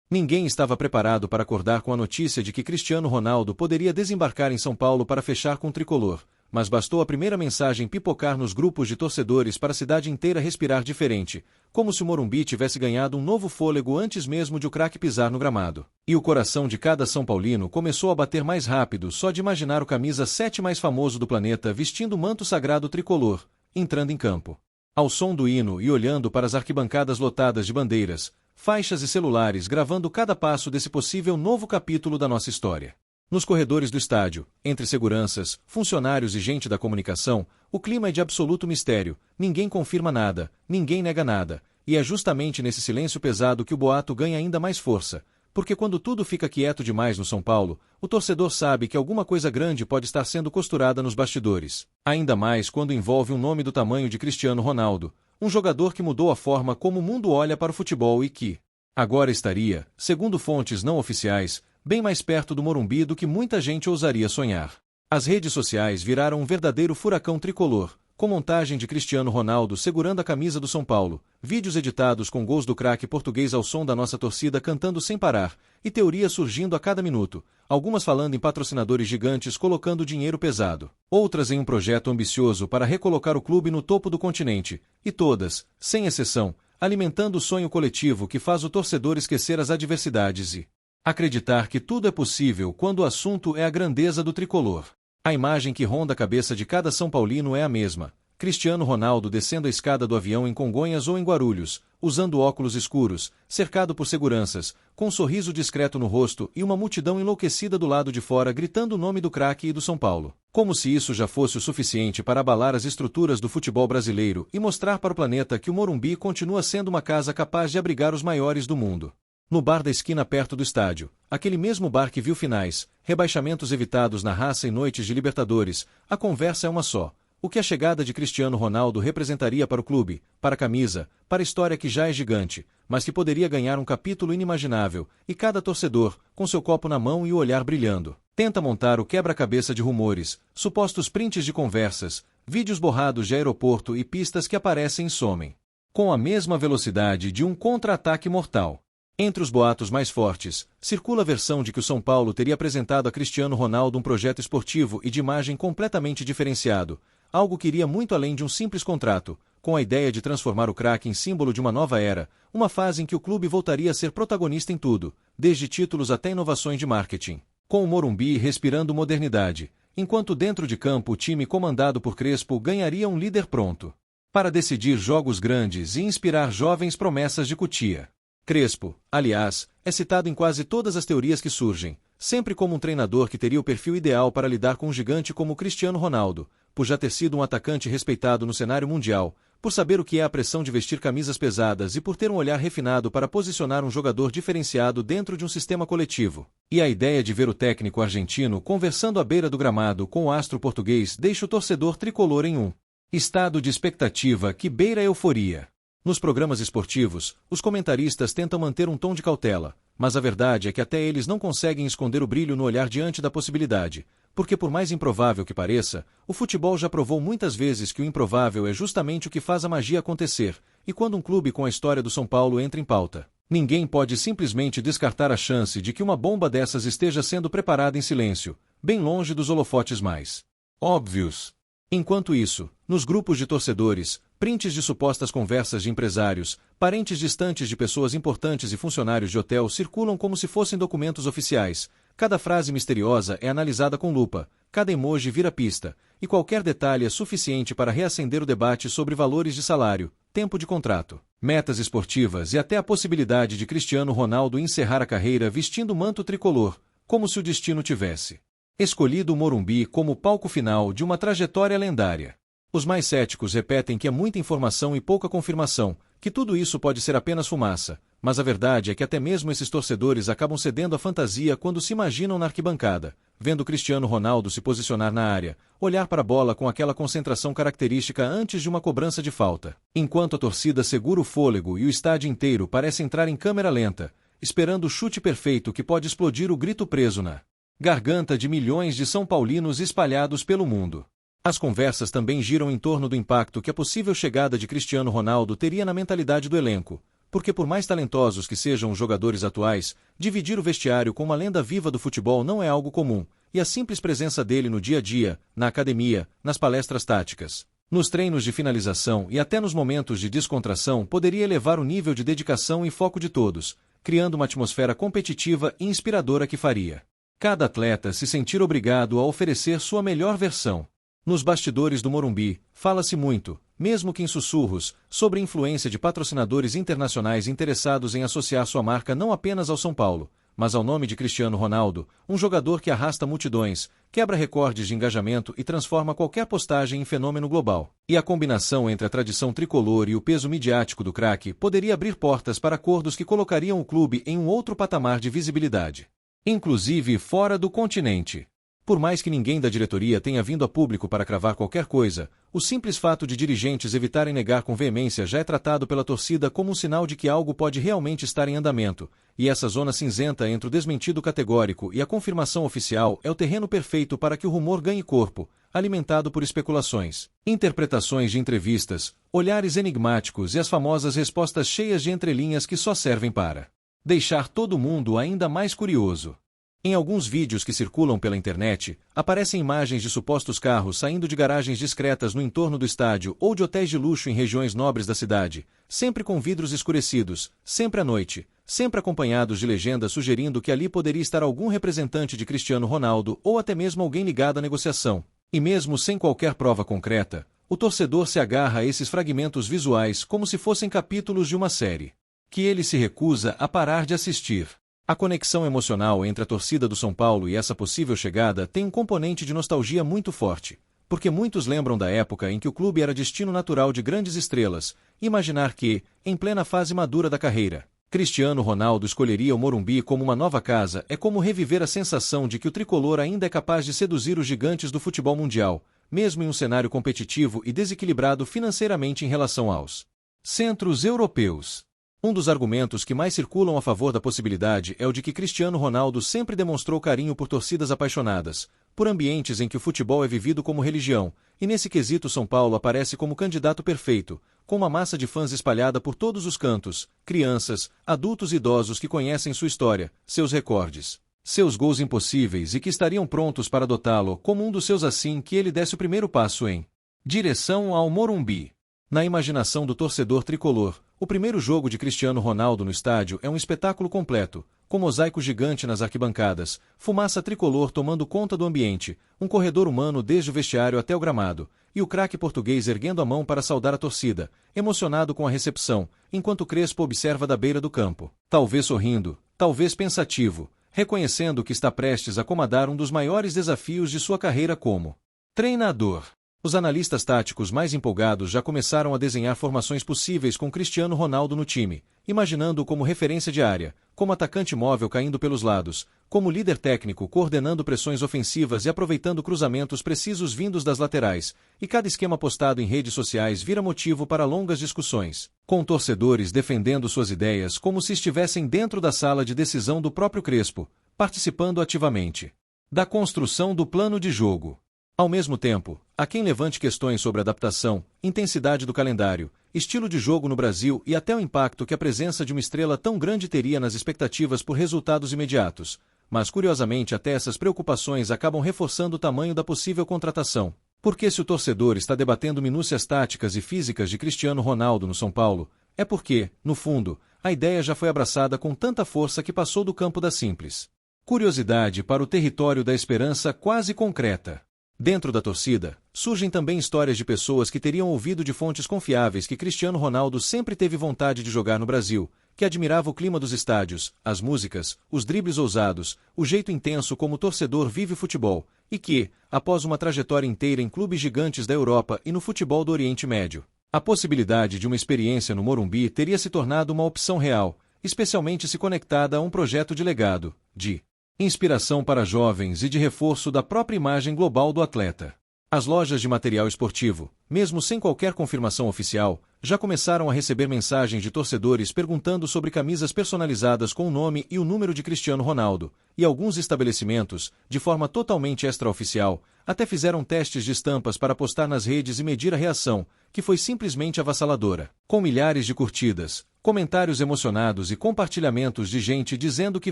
Ninguém estava preparado para acordar com a notícia de que Cristiano Ronaldo poderia desembarcar em São Paulo para fechar com o tricolor, mas bastou a primeira mensagem pipocar nos grupos de torcedores para a cidade inteira respirar diferente, como se o Morumbi tivesse ganhado um novo fôlego antes mesmo de o craque pisar no gramado. E o coração de cada São Paulino começou a bater mais rápido só de imaginar o camisa 7 mais famoso do planeta vestindo o manto sagrado tricolor, entrando em campo. Ao som do hino e olhando para as arquibancadas lotadas de bandeiras, faixas e celulares gravando cada passo desse possível novo capítulo da nossa história. Nos corredores do estádio, entre seguranças, funcionários e gente da comunicação, o clima é de absoluto mistério, ninguém confirma nada, ninguém nega nada, e é justamente nesse silêncio pesado que o boato ganha ainda mais força, porque quando tudo fica quieto demais no São Paulo, o torcedor sabe que alguma coisa grande pode estar sendo costurada nos bastidores. Ainda mais quando envolve um nome do tamanho de Cristiano Ronaldo, um jogador que mudou a forma como o mundo olha para o futebol e que agora estaria, segundo fontes não oficiais, bem mais perto do Morumbi do que muita gente ousaria sonhar. As redes sociais viraram um verdadeiro furacão tricolor, com montagem de Cristiano Ronaldo segurando a camisa do São Paulo, vídeos editados com gols do craque português ao som da nossa torcida cantando sem parar, e teorias surgindo a cada minuto, algumas falando em patrocinadores gigantes colocando dinheiro pesado, outras em um projeto ambicioso para recolocar o clube no topo do continente, e todas, sem exceção, alimentando o sonho coletivo que faz o torcedor esquecer as adversidades e acreditar que tudo é possível quando o assunto é a grandeza do tricolor. A imagem que ronda a cabeça de cada São Paulino é a mesma: Cristiano Ronaldo descendo a escada do avião em Congonhas ou em Guarulhos, usando óculos escuros, cercado por seguranças, com um sorriso discreto no rosto e uma multidão enlouquecida do lado de fora gritando o nome do craque e do São Paulo. Como se isso já fosse o suficiente para abalar as estruturas do futebol brasileiro e mostrar para o planeta que o Morumbi continua sendo uma casa capaz de abrigar os maiores do mundo. No bar da esquina perto do estádio, aquele mesmo bar que viu finais, rebaixamentos evitados na raça e noites de Libertadores, a conversa é uma só: o que a chegada de Cristiano Ronaldo representaria para o clube, para a camisa, para a história que já é gigante, mas que poderia ganhar um capítulo inimaginável, e cada torcedor, com seu copo na mão e o olhar brilhando, tenta montar o quebra-cabeça de rumores, supostos prints de conversas, vídeos borrados de aeroporto e pistas que aparecem e somem, com a mesma velocidade de um contra-ataque mortal. Entre os boatos mais fortes, circula a versão de que o São Paulo teria apresentado a Cristiano Ronaldo um projeto esportivo e de imagem completamente diferenciado, algo que iria muito além de um simples contrato, com a ideia de transformar o craque em símbolo de uma nova era, uma fase em que o clube voltaria a ser protagonista em tudo, desde títulos até inovações de marketing, com o Morumbi respirando modernidade, enquanto dentro de campo o time comandado por Crespo ganharia um líder pronto para decidir jogos grandes e inspirar jovens promessas de Cotia. Crespo, aliás, é citado em quase todas as teorias que surgem, sempre como um treinador que teria o perfil ideal para lidar com um gigante como Cristiano Ronaldo, por já ter sido um atacante respeitado no cenário mundial, por saber o que é a pressão de vestir camisas pesadas e por ter um olhar refinado para posicionar um jogador diferenciado dentro de um sistema coletivo. E a ideia de ver o técnico argentino conversando à beira do gramado com o astro português deixa o torcedor tricolor em um estado de expectativa que beira a euforia. Nos programas esportivos, os comentaristas tentam manter um tom de cautela, mas a verdade é que até eles não conseguem esconder o brilho no olhar diante da possibilidade, porque por mais improvável que pareça, o futebol já provou muitas vezes que o improvável é justamente o que faz a magia acontecer, e quando um clube com a história do São Paulo entra em pauta, ninguém pode simplesmente descartar a chance de que uma bomba dessas esteja sendo preparada em silêncio, bem longe dos holofotes mais óbvios. Enquanto isso, nos grupos de torcedores, prints de supostas conversas de empresários, parentes distantes de pessoas importantes e funcionários de hotel circulam como se fossem documentos oficiais. Cada frase misteriosa é analisada com lupa, cada emoji vira pista, e qualquer detalhe é suficiente para reacender o debate sobre valores de salário, tempo de contrato, metas esportivas e até a possibilidade de Cristiano Ronaldo encerrar a carreira vestindo o manto tricolor, como se o destino tivesse escolhido o Morumbi como palco final de uma trajetória lendária. Os mais céticos repetem que é muita informação e pouca confirmação, que tudo isso pode ser apenas fumaça, mas a verdade é que até mesmo esses torcedores acabam cedendo à fantasia quando se imaginam na arquibancada, vendo Cristiano Ronaldo se posicionar na área, olhar para a bola com aquela concentração característica antes de uma cobrança de falta, enquanto a torcida segura o fôlego e o estádio inteiro parece entrar em câmera lenta, esperando o chute perfeito que pode explodir o grito preso na garganta de milhões de São Paulinos espalhados pelo mundo. As conversas também giram em torno do impacto que a possível chegada de Cristiano Ronaldo teria na mentalidade do elenco, porque por mais talentosos que sejam os jogadores atuais, dividir o vestiário com uma lenda viva do futebol não é algo comum, e a simples presença dele no dia a dia, na academia, nas palestras táticas, nos treinos de finalização e até nos momentos de descontração poderia elevar o nível de dedicação e foco de todos, criando uma atmosfera competitiva e inspiradora que faria cada atleta se sentir obrigado a oferecer sua melhor versão. Nos bastidores do Morumbi, fala-se muito, mesmo que em sussurros, sobre a influência de patrocinadores internacionais interessados em associar sua marca não apenas ao São Paulo, mas ao nome de Cristiano Ronaldo, um jogador que arrasta multidões, quebra recordes de engajamento e transforma qualquer postagem em fenômeno global. E a combinação entre a tradição tricolor e o peso midiático do craque poderia abrir portas para acordos que colocariam o clube em um outro patamar de visibilidade, inclusive fora do continente. Por mais que ninguém da diretoria tenha vindo a público para cravar qualquer coisa, o simples fato de dirigentes evitarem negar com veemência já é tratado pela torcida como um sinal de que algo pode realmente estar em andamento, e essa zona cinzenta entre o desmentido categórico e a confirmação oficial é o terreno perfeito para que o rumor ganhe corpo, alimentado por especulações, interpretações de entrevistas, olhares enigmáticos e as famosas respostas cheias de entrelinhas que só servem para deixar todo mundo ainda mais curioso. Em alguns vídeos que circulam pela internet, aparecem imagens de supostos carros saindo de garagens discretas no entorno do estádio ou de hotéis de luxo em regiões nobres da cidade, sempre com vidros escurecidos, sempre à noite, sempre acompanhados de legendas sugerindo que ali poderia estar algum representante de Cristiano Ronaldo ou até mesmo alguém ligado à negociação. E mesmo sem qualquer prova concreta, o torcedor se agarra a esses fragmentos visuais como se fossem capítulos de uma série que ele se recusa a parar de assistir. A conexão emocional entre a torcida do São Paulo e essa possível chegada tem um componente de nostalgia muito forte, porque muitos lembram da época em que o clube era destino natural de grandes estrelas. Imaginar que, em plena fase madura da carreira, Cristiano Ronaldo escolheria o Morumbi como uma nova casa é como reviver a sensação de que o tricolor ainda é capaz de seduzir os gigantes do futebol mundial, mesmo em um cenário competitivo e desequilibrado financeiramente em relação aos centros europeus. Um dos argumentos que mais circulam a favor da possibilidade é o de que Cristiano Ronaldo sempre demonstrou carinho por torcidas apaixonadas, por ambientes em que o futebol é vivido como religião, e nesse quesito São Paulo aparece como candidato perfeito, com uma massa de fãs espalhada por todos os cantos, crianças, adultos e idosos que conhecem sua história, seus recordes, seus gols impossíveis e que estariam prontos para adotá-lo como um dos seus assim que ele desse o primeiro passo em direção ao Morumbi. Na imaginação do torcedor tricolor, o primeiro jogo de Cristiano Ronaldo no estádio é um espetáculo completo, com mosaico gigante nas arquibancadas, fumaça tricolor tomando conta do ambiente, um corredor humano desde o vestiário até o gramado, e o craque português erguendo a mão para saudar a torcida, emocionado com a recepção, enquanto Crespo observa da beira do campo, talvez sorrindo, talvez pensativo, reconhecendo que está prestes a comandar um dos maiores desafios de sua carreira como treinador. Os analistas táticos mais empolgados já começaram a desenhar formações possíveis com Cristiano Ronaldo no time, imaginando-o como referência de área, como atacante móvel caindo pelos lados, como líder técnico coordenando pressões ofensivas e aproveitando cruzamentos precisos vindos das laterais, e cada esquema postado em redes sociais vira motivo para longas discussões, com torcedores defendendo suas ideias como se estivessem dentro da sala de decisão do próprio Crespo, participando ativamente da construção do plano de jogo. Ao mesmo tempo, há quem levante questões sobre adaptação, intensidade do calendário, estilo de jogo no Brasil e até o impacto que a presença de uma estrela tão grande teria nas expectativas por resultados imediatos. Mas, curiosamente, até essas preocupações acabam reforçando o tamanho da possível contratação. Porque se o torcedor está debatendo minúcias táticas e físicas de Cristiano Ronaldo no São Paulo, é porque, no fundo, a ideia já foi abraçada com tanta força que passou do campo da simples curiosidade para o território da esperança quase concreta. Dentro da torcida, surgem também histórias de pessoas que teriam ouvido de fontes confiáveis que Cristiano Ronaldo sempre teve vontade de jogar no Brasil, que admirava o clima dos estádios, as músicas, os dribles ousados, o jeito intenso como o torcedor vive o futebol, e que, após uma trajetória inteira em clubes gigantes da Europa e no futebol do Oriente Médio, a possibilidade de uma experiência no Morumbi teria se tornado uma opção real, especialmente se conectada a um projeto de legado, de inspiração para jovens e de reforço da própria imagem global do atleta. As lojas de material esportivo, mesmo sem qualquer confirmação oficial, já começaram a receber mensagens de torcedores perguntando sobre camisas personalizadas com o nome e o número de Cristiano Ronaldo, e alguns estabelecimentos, de forma totalmente extraoficial, até fizeram testes de estampas para postar nas redes e medir a reação, que foi simplesmente avassaladora, com milhares de curtidas, comentários emocionados e compartilhamentos de gente dizendo que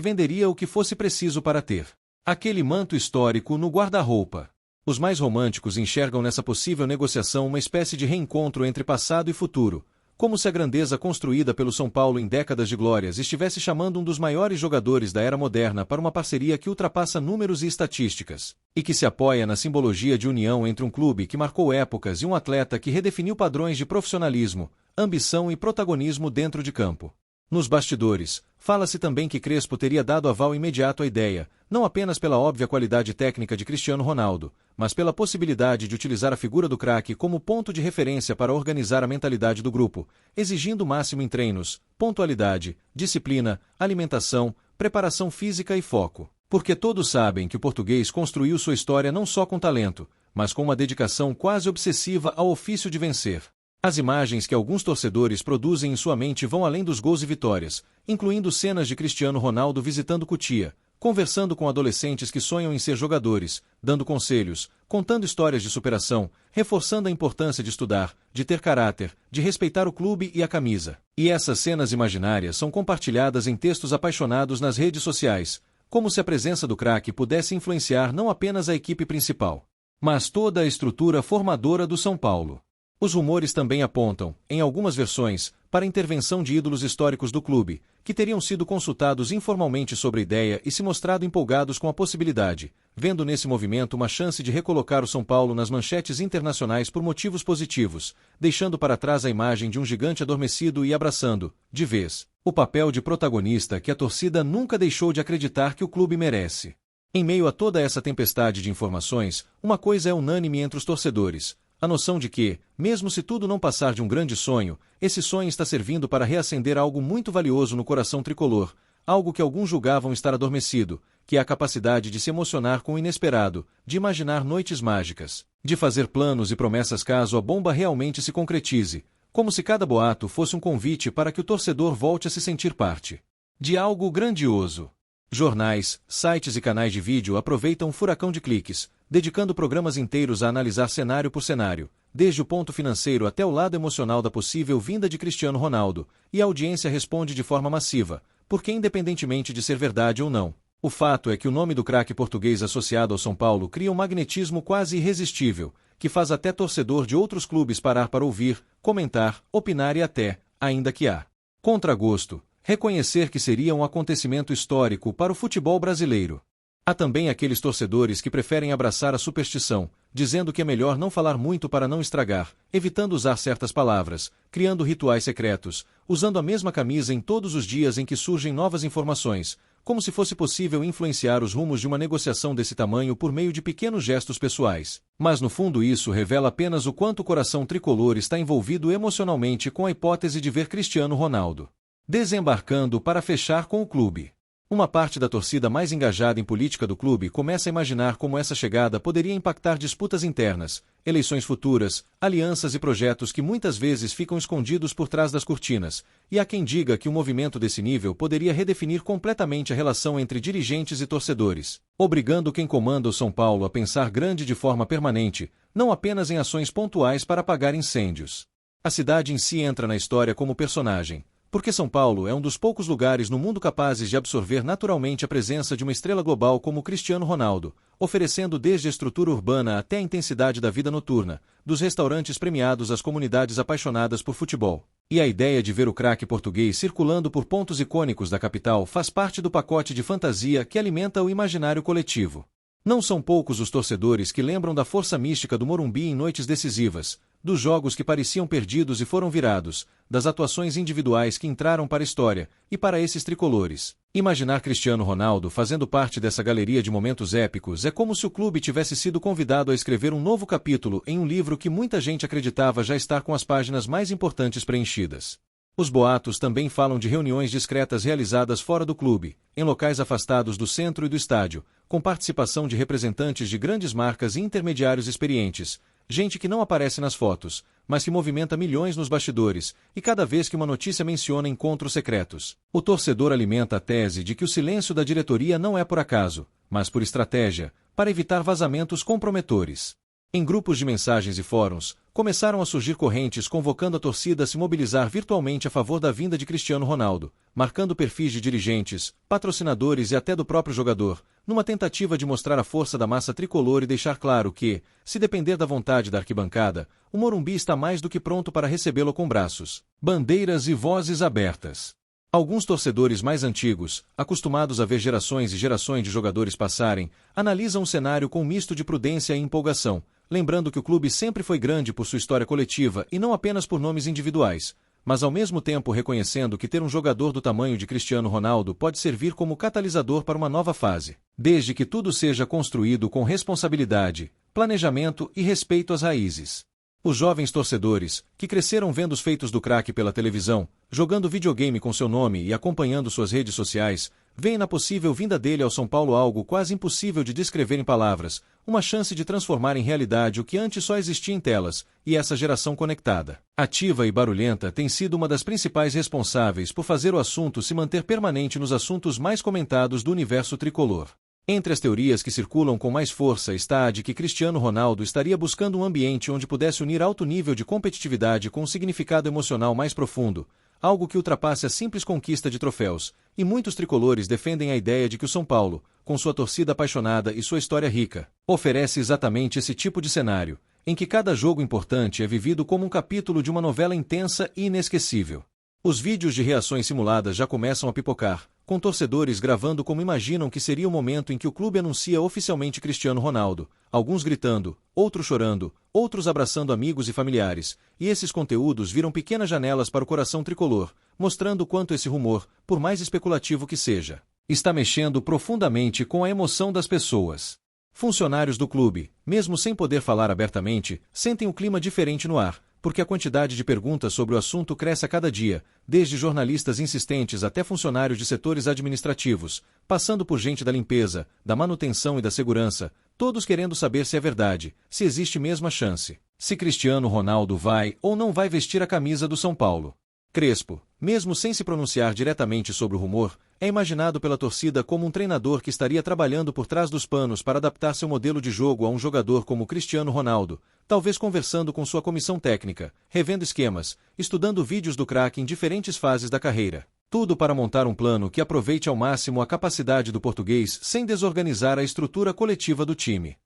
venderia o que fosse preciso para ter aquele manto histórico no guarda-roupa. Os mais românticos enxergam nessa possível negociação uma espécie de reencontro entre passado e futuro, como se a grandeza construída pelo São Paulo em décadas de glórias estivesse chamando um dos maiores jogadores da era moderna para uma parceria que ultrapassa números e estatísticas, e que se apoia na simbologia de união entre um clube que marcou épocas e um atleta que redefiniu padrões de profissionalismo, ambição e protagonismo dentro de campo. Nos bastidores, fala-se também que Crespo teria dado aval imediato à ideia, não apenas pela óbvia qualidade técnica de Cristiano Ronaldo, mas pela possibilidade de utilizar a figura do craque como ponto de referência para organizar a mentalidade do grupo, exigindo o máximo em treinos, pontualidade, disciplina, alimentação, preparação física e foco. Porque todos sabem que o português construiu sua história não só com talento, mas com uma dedicação quase obsessiva ao ofício de vencer. As imagens que alguns torcedores produzem em sua mente vão além dos gols e vitórias, incluindo cenas de Cristiano Ronaldo visitando Cotia, conversando com adolescentes que sonham em ser jogadores, dando conselhos, contando histórias de superação, reforçando a importância de estudar, de ter caráter, de respeitar o clube e a camisa. E essas cenas imaginárias são compartilhadas em textos apaixonados nas redes sociais, como se a presença do craque pudesse influenciar não apenas a equipe principal, mas toda a estrutura formadora do São Paulo. Os rumores também apontam, em algumas versões, para a intervenção de ídolos históricos do clube, que teriam sido consultados informalmente sobre a ideia e se mostrado empolgados com a possibilidade, vendo nesse movimento uma chance de recolocar o São Paulo nas manchetes internacionais por motivos positivos, deixando para trás a imagem de um gigante adormecido e abraçando, de vez, o papel de protagonista que a torcida nunca deixou de acreditar que o clube merece. Em meio a toda essa tempestade de informações, uma coisa é unânime entre os torcedores: a noção de que, mesmo se tudo não passar de um grande sonho, esse sonho está servindo para reacender algo muito valioso no coração tricolor, algo que alguns julgavam estar adormecido, que é a capacidade de se emocionar com o inesperado, de imaginar noites mágicas, de fazer planos e promessas caso a bomba realmente se concretize, como se cada boato fosse um convite para que o torcedor volte a se sentir parte de algo grandioso. Jornais, sites e canais de vídeo aproveitam um furacão de cliques, dedicando programas inteiros a analisar cenário por cenário, desde o ponto financeiro até o lado emocional da possível vinda de Cristiano Ronaldo, e a audiência responde de forma massiva, porque independentemente de ser verdade ou não, o fato é que o nome do craque português associado ao São Paulo cria um magnetismo quase irresistível, que faz até torcedor de outros clubes parar para ouvir, comentar, opinar e até, ainda que a contragosto, reconhecer que seria um acontecimento histórico para o futebol brasileiro. Há também aqueles torcedores que preferem abraçar a superstição, dizendo que é melhor não falar muito para não estragar, evitando usar certas palavras, criando rituais secretos, usando a mesma camisa em todos os dias em que surgem novas informações, como se fosse possível influenciar os rumos de uma negociação desse tamanho por meio de pequenos gestos pessoais. Mas no fundo isso revela apenas o quanto o coração tricolor está envolvido emocionalmente com a hipótese de ver Cristiano Ronaldo desembarcando para fechar com o clube. Uma parte da torcida mais engajada em política do clube começa a imaginar como essa chegada poderia impactar disputas internas, eleições futuras, alianças e projetos que muitas vezes ficam escondidos por trás das cortinas, e há quem diga que um movimento desse nível poderia redefinir completamente a relação entre dirigentes e torcedores, obrigando quem comanda o São Paulo a pensar grande de forma permanente, não apenas em ações pontuais para apagar incêndios. A cidade em si entra na história como personagem, porque São Paulo é um dos poucos lugares no mundo capazes de absorver naturalmente a presença de uma estrela global como Cristiano Ronaldo, oferecendo desde a estrutura urbana até a intensidade da vida noturna, dos restaurantes premiados às comunidades apaixonadas por futebol. E a ideia de ver o craque português circulando por pontos icônicos da capital faz parte do pacote de fantasia que alimenta o imaginário coletivo. Não são poucos os torcedores que lembram da força mística do Morumbi em noites decisivas, dos jogos que pareciam perdidos e foram virados, das atuações individuais que entraram para a história, e para esses tricolores, imaginar Cristiano Ronaldo fazendo parte dessa galeria de momentos épicos é como se o clube tivesse sido convidado a escrever um novo capítulo em um livro que muita gente acreditava já estar com as páginas mais importantes preenchidas. Os boatos também falam de reuniões discretas realizadas fora do clube, em locais afastados do centro e do estádio, com participação de representantes de grandes marcas e intermediários experientes, gente que não aparece nas fotos, mas que movimenta milhões nos bastidores, e cada vez que uma notícia menciona encontros secretos, o torcedor alimenta a tese de que o silêncio da diretoria não é por acaso, mas por estratégia, para evitar vazamentos comprometedores. Em grupos de mensagens e fóruns, começaram a surgir correntes convocando a torcida a se mobilizar virtualmente a favor da vinda de Cristiano Ronaldo, marcando perfis de dirigentes, patrocinadores e até do próprio jogador, numa tentativa de mostrar a força da massa tricolor e deixar claro que, se depender da vontade da arquibancada, o Morumbi está mais do que pronto para recebê-lo com braços, bandeiras e vozes abertas. Alguns torcedores mais antigos, acostumados a ver gerações e gerações de jogadores passarem, analisam o cenário com um misto de prudência e empolgação, lembrando que o clube sempre foi grande por sua história coletiva e não apenas por nomes individuais, mas ao mesmo tempo reconhecendo que ter um jogador do tamanho de Cristiano Ronaldo pode servir como catalisador para uma nova fase, desde que tudo seja construído com responsabilidade, planejamento e respeito às raízes. Os jovens torcedores, que cresceram vendo os feitos do craque pela televisão, jogando videogame com seu nome e acompanhando suas redes sociais, veem na possível vinda dele ao São Paulo algo quase impossível de descrever em palavras, uma chance de transformar em realidade o que antes só existia em telas, e essa geração conectada, ativa e barulhenta tem sido uma das principais responsáveis por fazer o assunto se manter permanente nos assuntos mais comentados do universo tricolor. Entre as teorias que circulam com mais força está a de que Cristiano Ronaldo estaria buscando um ambiente onde pudesse unir alto nível de competitividade com um significado emocional mais profundo, algo que ultrapasse a simples conquista de troféus, e muitos tricolores defendem a ideia de que o São Paulo, com sua torcida apaixonada e sua história rica, oferece exatamente esse tipo de cenário, em que cada jogo importante é vivido como um capítulo de uma novela intensa e inesquecível. Os vídeos de reações simuladas já começam a pipocar, com torcedores gravando como imaginam que seria o momento em que o clube anuncia oficialmente Cristiano Ronaldo, alguns gritando, outros chorando, outros abraçando amigos e familiares, e esses conteúdos viram pequenas janelas para o coração tricolor, mostrando o quanto esse rumor, por mais especulativo que seja, está mexendo profundamente com a emoção das pessoas. Funcionários do clube, mesmo sem poder falar abertamente, sentem um clima diferente no ar, porque a quantidade de perguntas sobre o assunto cresce a cada dia, desde jornalistas insistentes até funcionários de setores administrativos, passando por gente da limpeza, da manutenção e da segurança, todos querendo saber se é verdade, se existe mesmo a chance, se Cristiano Ronaldo vai ou não vai vestir a camisa do São Paulo. Crespo, mesmo sem se pronunciar diretamente sobre o rumor, é imaginado pela torcida como um treinador que estaria trabalhando por trás dos panos para adaptar seu modelo de jogo a um jogador como Cristiano Ronaldo, talvez conversando com sua comissão técnica, revendo esquemas, estudando vídeos do craque em diferentes fases da carreira. Tudo para montar um plano que aproveite ao máximo a capacidade do português sem desorganizar a estrutura coletiva do time.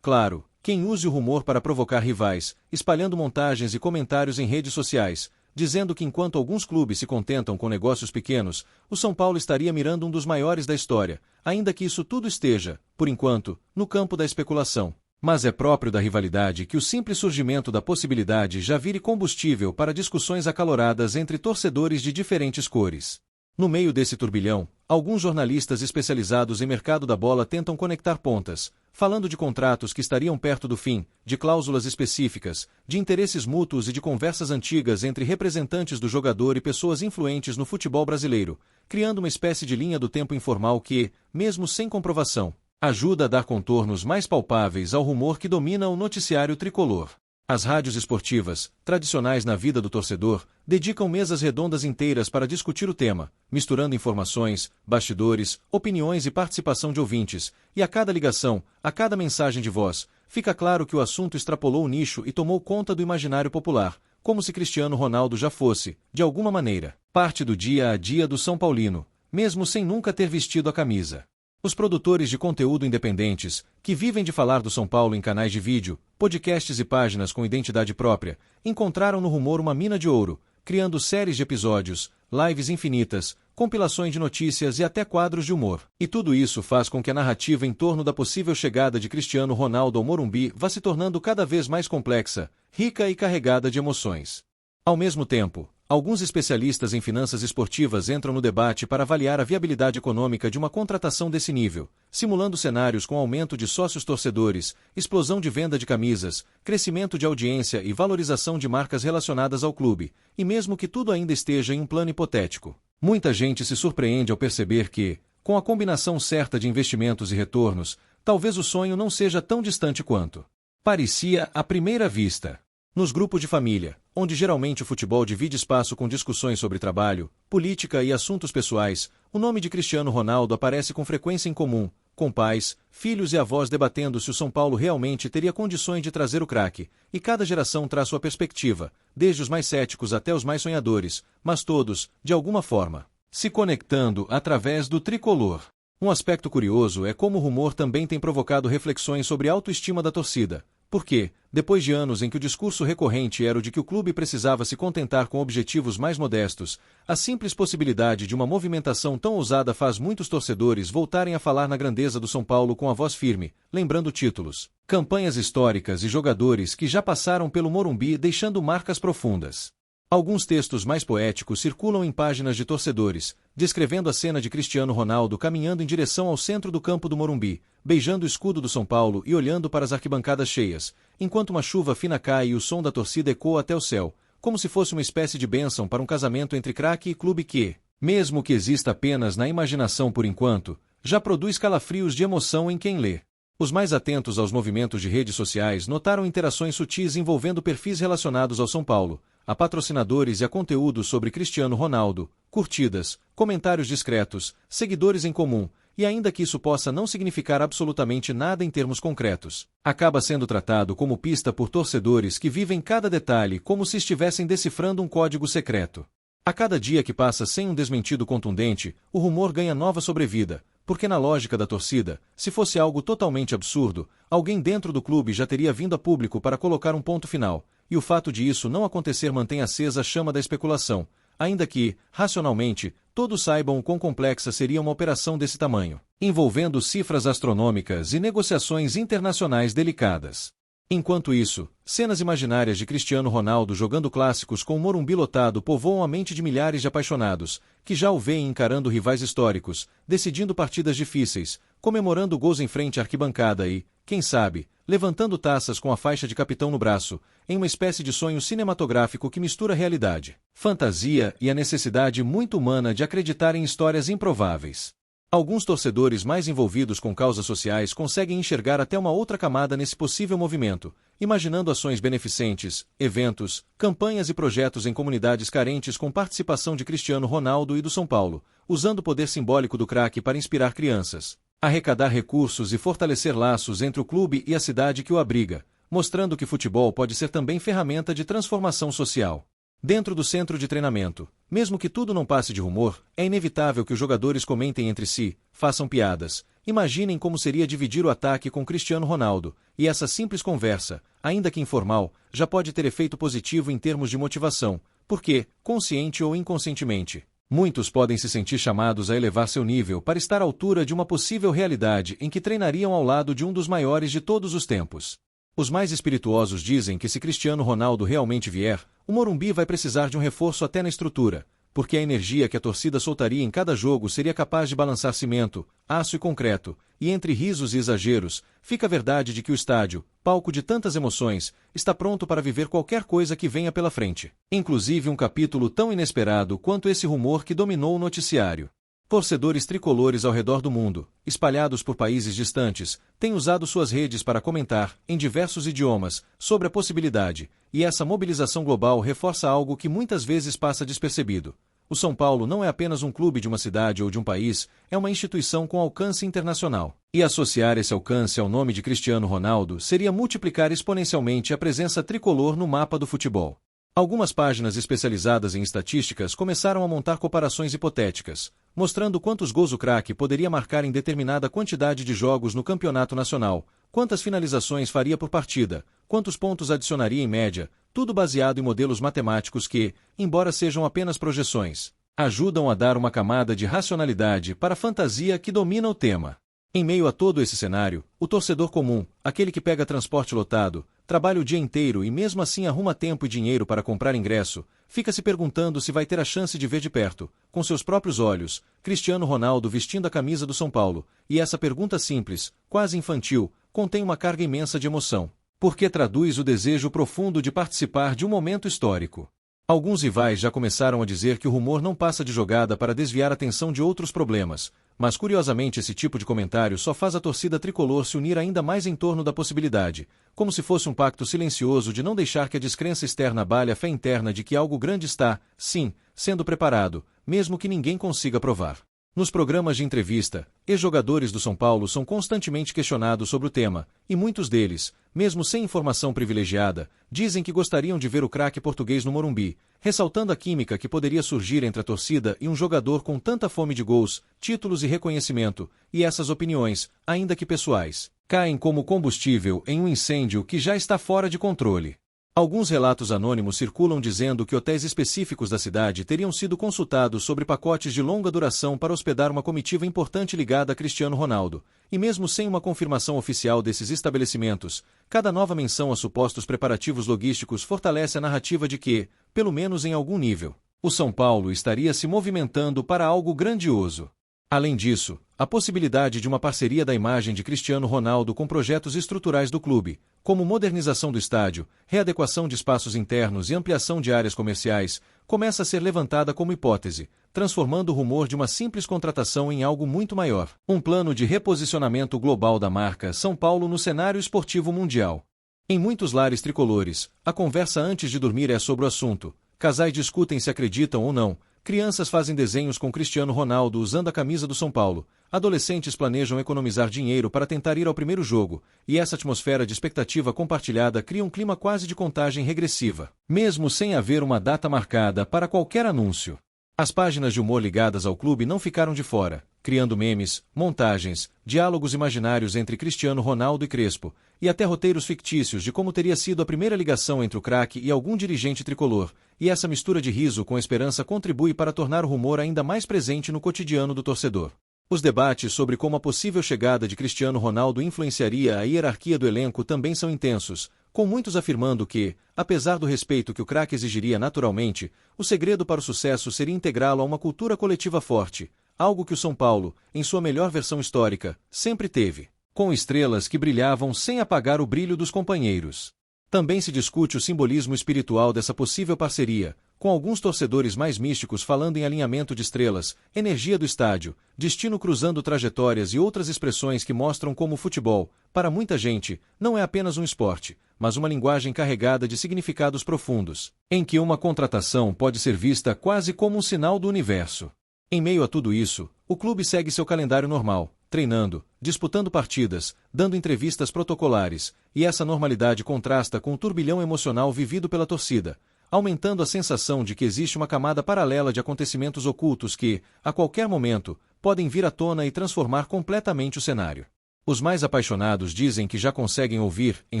Claro, quem use o rumor para provocar rivais, espalhando montagens e comentários em redes sociais, dizendo que enquanto alguns clubes se contentam com negócios pequenos, o São Paulo estaria mirando um dos maiores da história, ainda que isso tudo esteja, por enquanto, no campo da especulação. Mas é próprio da rivalidade que o simples surgimento da possibilidade já vire combustível para discussões acaloradas entre torcedores de diferentes cores. No meio desse turbilhão, alguns jornalistas especializados em mercado da bola tentam conectar pontas, falando de contratos que estariam perto do fim, de cláusulas específicas, de interesses mútuos e de conversas antigas entre representantes do jogador e pessoas influentes no futebol brasileiro, criando uma espécie de linha do tempo informal que, mesmo sem comprovação, ajuda a dar contornos mais palpáveis ao rumor que domina o noticiário tricolor. As rádios esportivas, tradicionais na vida do torcedor, dedicam mesas redondas inteiras para discutir o tema, misturando informações, bastidores, opiniões e participação de ouvintes, e a cada ligação, a cada mensagem de voz, fica claro que o assunto extrapolou o nicho e tomou conta do imaginário popular, como se Cristiano Ronaldo já fosse, de alguma maneira, parte do dia a dia do São Paulino, mesmo sem nunca ter vestido a camisa. Os produtores de conteúdo independentes, que vivem de falar do São Paulo em canais de vídeo, podcasts e páginas com identidade própria, encontraram no rumor uma mina de ouro, criando séries de episódios, lives infinitas, compilações de notícias e até quadros de humor. E tudo isso faz com que a narrativa em torno da possível chegada de Cristiano Ronaldo ao Morumbi vá se tornando cada vez mais complexa, rica e carregada de emoções. Ao mesmo tempo, alguns especialistas em finanças esportivas entram no debate para avaliar a viabilidade econômica de uma contratação desse nível, simulando cenários com aumento de sócios torcedores, explosão de venda de camisas, crescimento de audiência e valorização de marcas relacionadas ao clube, e mesmo que tudo ainda esteja em um plano hipotético. Muita gente se surpreende ao perceber que, com a combinação certa de investimentos e retornos, talvez o sonho não seja tão distante quanto parecia à primeira vista. Nos grupos de família, onde geralmente o futebol divide espaço com discussões sobre trabalho, política e assuntos pessoais, o nome de Cristiano Ronaldo aparece com frequência em comum, com pais, filhos e avós debatendo se o São Paulo realmente teria condições de trazer o craque, e cada geração traz sua perspectiva, desde os mais céticos até os mais sonhadores, mas todos, de alguma forma, se conectando através do tricolor. Um aspecto curioso é como o rumor também tem provocado reflexões sobre a autoestima da torcida, porque, depois de anos em que o discurso recorrente era o de que o clube precisava se contentar com objetivos mais modestos, a simples possibilidade de uma movimentação tão ousada faz muitos torcedores voltarem a falar na grandeza do São Paulo com a voz firme, lembrando títulos, campanhas históricas e jogadores que já passaram pelo Morumbi deixando marcas profundas. Alguns textos mais poéticos circulam em páginas de torcedores, descrevendo a cena de Cristiano Ronaldo caminhando em direção ao centro do campo do Morumbi, beijando o escudo do São Paulo e olhando para as arquibancadas cheias, enquanto uma chuva fina cai e o som da torcida ecoa até o céu, como se fosse uma espécie de bênção para um casamento entre craque e clube que, mesmo que exista apenas na imaginação por enquanto, já produz calafrios de emoção em quem lê. Os mais atentos aos movimentos de redes sociais notaram interações sutis envolvendo perfis relacionados ao São Paulo, a patrocinadores e a conteúdo sobre Cristiano Ronaldo, curtidas, comentários discretos, seguidores em comum, e ainda que isso possa não significar absolutamente nada em termos concretos, acaba sendo tratado como pista por torcedores que vivem cada detalhe como se estivessem decifrando um código secreto. A cada dia que passa sem um desmentido contundente, o rumor ganha nova sobrevida, porque na lógica da torcida, se fosse algo totalmente absurdo, alguém dentro do clube já teria vindo a público para colocar um ponto final, e o fato de isso não acontecer mantém acesa a chama da especulação, ainda que, racionalmente, todos saibam o quão complexa seria uma operação desse tamanho, envolvendo cifras astronômicas e negociações internacionais delicadas. Enquanto isso, cenas imaginárias de Cristiano Ronaldo jogando clássicos com o Morumbi lotado povoam a mente de milhares de apaixonados, que já o veem encarando rivais históricos, decidindo partidas difíceis, comemorando gols em frente à arquibancada e, quem sabe, levantando taças com a faixa de capitão no braço, em uma espécie de sonho cinematográfico que mistura realidade, fantasia e a necessidade muito humana de acreditar em histórias improváveis. Alguns torcedores mais envolvidos com causas sociais conseguem enxergar até uma outra camada nesse possível movimento, imaginando ações beneficentes, eventos, campanhas e projetos em comunidades carentes com participação de Cristiano Ronaldo e do São Paulo, usando o poder simbólico do craque para inspirar crianças, arrecadar recursos e fortalecer laços entre o clube e a cidade que o abriga, mostrando que futebol pode ser também ferramenta de transformação social. Dentro do centro de treinamento, mesmo que tudo não passe de rumor, é inevitável que os jogadores comentem entre si, façam piadas, imaginem como seria dividir o ataque com Cristiano Ronaldo, e essa simples conversa, ainda que informal, já pode ter efeito positivo em termos de motivação, porque, consciente ou inconscientemente, muitos podem se sentir chamados a elevar seu nível para estar à altura de uma possível realidade em que treinariam ao lado de um dos maiores de todos os tempos. Os mais espirituosos dizem que se Cristiano Ronaldo realmente vier, o Morumbi vai precisar de um reforço até na estrutura, porque a energia que a torcida soltaria em cada jogo seria capaz de balançar cimento, aço e concreto, e entre risos e exageros, fica a verdade de que o estádio, palco de tantas emoções, está pronto para viver qualquer coisa que venha pela frente, inclusive um capítulo tão inesperado quanto esse rumor que dominou o noticiário. Torcedores tricolores ao redor do mundo, espalhados por países distantes, têm usado suas redes para comentar, em diversos idiomas, sobre a possibilidade, e essa mobilização global reforça algo que muitas vezes passa despercebido. O São Paulo não é apenas um clube de uma cidade ou de um país, é uma instituição com alcance internacional. E associar esse alcance ao nome de Cristiano Ronaldo seria multiplicar exponencialmente a presença tricolor no mapa do futebol. Algumas páginas especializadas em estatísticas começaram a montar comparações hipotéticas, mostrando quantos gols o craque poderia marcar em determinada quantidade de jogos no campeonato nacional, quantas finalizações faria por partida, quantos pontos adicionaria em média, tudo baseado em modelos matemáticos que, embora sejam apenas projeções, ajudam a dar uma camada de racionalidade para a fantasia que domina o tema. Em meio a todo esse cenário, o torcedor comum, aquele que pega transporte lotado, trabalha o dia inteiro e mesmo assim arruma tempo e dinheiro para comprar ingresso, fica se perguntando se vai ter a chance de ver de perto, com seus próprios olhos, Cristiano Ronaldo vestindo a camisa do São Paulo, e essa pergunta simples, quase infantil, contém uma carga imensa de emoção, porque traduz o desejo profundo de participar de um momento histórico. Alguns rivais já começaram a dizer que o rumor não passa de jogada para desviar a atenção de outros problemas, mas curiosamente esse tipo de comentário só faz a torcida tricolor se unir ainda mais em torno da possibilidade, como se fosse um pacto silencioso de não deixar que a descrença externa abale a fé interna de que algo grande está, sim, sendo preparado, mesmo que ninguém consiga provar. Nos programas de entrevista, ex-jogadores do São Paulo são constantemente questionados sobre o tema, e muitos deles, mesmo sem informação privilegiada, dizem que gostariam de ver o craque português no Morumbi, ressaltando a química que poderia surgir entre a torcida e um jogador com tanta fome de gols, títulos e reconhecimento, e essas opiniões, ainda que pessoais, caem como combustível em um incêndio que já está fora de controle. Alguns relatos anônimos circulam dizendo que hotéis específicos da cidade teriam sido consultados sobre pacotes de longa duração para hospedar uma comitiva importante ligada a Cristiano Ronaldo, e mesmo sem uma confirmação oficial desses estabelecimentos, cada nova menção a supostos preparativos logísticos fortalece a narrativa de que, pelo menos em algum nível, o São Paulo estaria se movimentando para algo grandioso. Além disso, a possibilidade de uma parceria da imagem de Cristiano Ronaldo com projetos estruturais do clube, como modernização do estádio, readequação de espaços internos e ampliação de áreas comerciais, começa a ser levantada como hipótese, transformando o rumor de uma simples contratação em algo muito maior. Um plano de reposicionamento global da marca São Paulo no cenário esportivo mundial. Em muitos lares tricolores, a conversa antes de dormir é sobre o assunto. Casais discutem se acreditam ou não. Crianças fazem desenhos com Cristiano Ronaldo usando a camisa do São Paulo. Adolescentes planejam economizar dinheiro para tentar ir ao primeiro jogo, e essa atmosfera de expectativa compartilhada cria um clima quase de contagem regressiva, mesmo sem haver uma data marcada para qualquer anúncio. As páginas de humor ligadas ao clube não ficaram de fora, criando memes, montagens, diálogos imaginários entre Cristiano Ronaldo e Crespo, e até roteiros fictícios de como teria sido a primeira ligação entre o craque e algum dirigente tricolor, e essa mistura de riso com esperança contribui para tornar o rumor ainda mais presente no cotidiano do torcedor. Os debates sobre como a possível chegada de Cristiano Ronaldo influenciaria a hierarquia do elenco também são intensos, com muitos afirmando que, apesar do respeito que o craque exigiria naturalmente, o segredo para o sucesso seria integrá-lo a uma cultura coletiva forte, algo que o São Paulo, em sua melhor versão histórica, sempre teve, com estrelas que brilhavam sem apagar o brilho dos companheiros. Também se discute o simbolismo espiritual dessa possível parceria, com alguns torcedores mais místicos falando em alinhamento de estrelas, energia do estádio, destino cruzando trajetórias e outras expressões que mostram como o futebol, para muita gente, não é apenas um esporte, mas uma linguagem carregada de significados profundos, em que uma contratação pode ser vista quase como um sinal do universo. Em meio a tudo isso, o clube segue seu calendário normal, treinando, disputando partidas, dando entrevistas protocolares, e essa normalidade contrasta com o turbilhão emocional vivido pela torcida, aumentando a sensação de que existe uma camada paralela de acontecimentos ocultos que, a qualquer momento, podem vir à tona e transformar completamente o cenário. Os mais apaixonados dizem que já conseguem ouvir, em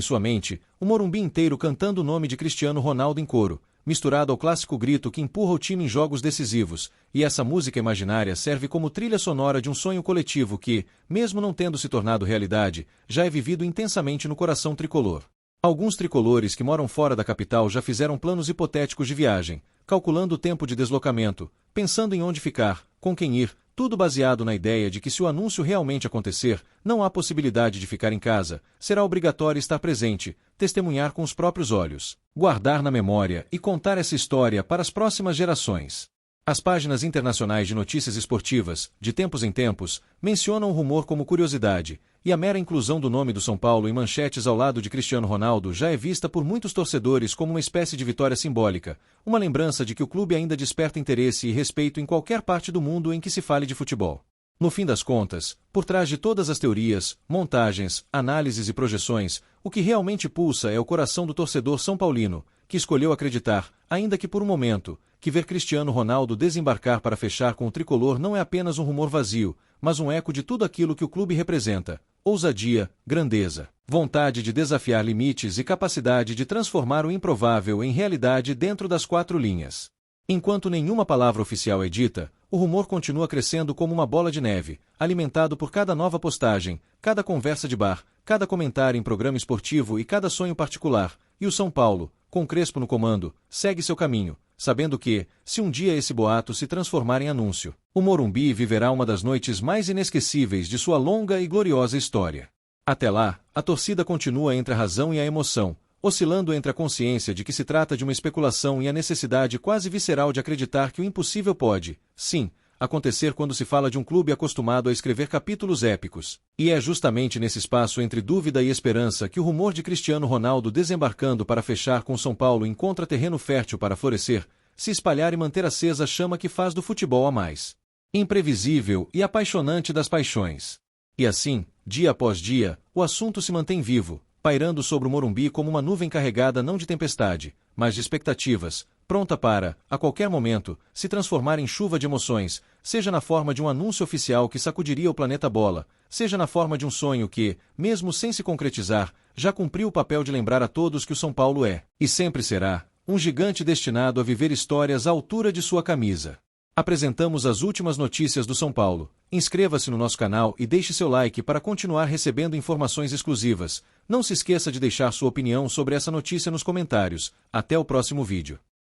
sua mente, o Morumbi inteiro cantando o nome de Cristiano Ronaldo em coro, misturado ao clássico grito que empurra o time em jogos decisivos, e essa música imaginária serve como trilha sonora de um sonho coletivo que, mesmo não tendo se tornado realidade, já é vivido intensamente no coração tricolor. Alguns tricolores que moram fora da capital já fizeram planos hipotéticos de viagem, calculando o tempo de deslocamento, pensando em onde ficar, com quem ir, tudo baseado na ideia de que se o anúncio realmente acontecer, não há possibilidade de ficar em casa, será obrigatório estar presente, testemunhar com os próprios olhos, guardar na memória e contar essa história para as próximas gerações. As páginas internacionais de notícias esportivas, de tempos em tempos, mencionam o rumor como curiosidade, e a mera inclusão do nome do São Paulo em manchetes ao lado de Cristiano Ronaldo já é vista por muitos torcedores como uma espécie de vitória simbólica, uma lembrança de que o clube ainda desperta interesse e respeito em qualquer parte do mundo em que se fale de futebol. No fim das contas, por trás de todas as teorias, montagens, análises e projeções, o que realmente pulsa é o coração do torcedor são paulino, que escolheu acreditar, ainda que por um momento, que ver Cristiano Ronaldo desembarcar para fechar com o tricolor não é apenas um rumor vazio, mas um eco de tudo aquilo que o clube representa: ousadia, grandeza, vontade de desafiar limites e capacidade de transformar o improvável em realidade dentro das quatro linhas. Enquanto nenhuma palavra oficial é dita, o rumor continua crescendo como uma bola de neve, alimentado por cada nova postagem, cada conversa de bar, cada comentário em programa esportivo e cada sonho particular, e o São Paulo, com Crespo no comando, segue seu caminho, sabendo que, se um dia esse boato se transformar em anúncio, o Morumbi viverá uma das noites mais inesquecíveis de sua longa e gloriosa história. Até lá, a torcida continua entre a razão e a emoção, oscilando entre a consciência de que se trata de uma especulação e a necessidade quase visceral de acreditar que o impossível pode, sim, acontecer quando se fala de um clube acostumado a escrever capítulos épicos. E é justamente nesse espaço entre dúvida e esperança que o rumor de Cristiano Ronaldo desembarcando para fechar com São Paulo encontra terreno fértil para florescer, se espalhar e manter acesa a chama que faz do futebol a mais. imprevisível e apaixonante das paixões. E assim, dia após dia, o assunto se mantém vivo, pairando sobre o Morumbi como uma nuvem carregada não de tempestade, mas de expectativas, pronta para, a qualquer momento, se transformar em chuva de emoções, seja na forma de um anúncio oficial que sacudiria o planeta Bola, seja na forma de um sonho que, mesmo sem se concretizar, já cumpriu o papel de lembrar a todos que o São Paulo é, e sempre será, um gigante destinado a viver histórias à altura de sua camisa. Apresentamos as últimas notícias do São Paulo. Inscreva-se no nosso canal e deixe seu like para continuar recebendo informações exclusivas. Não se esqueça de deixar sua opinião sobre essa notícia nos comentários. Até o próximo vídeo.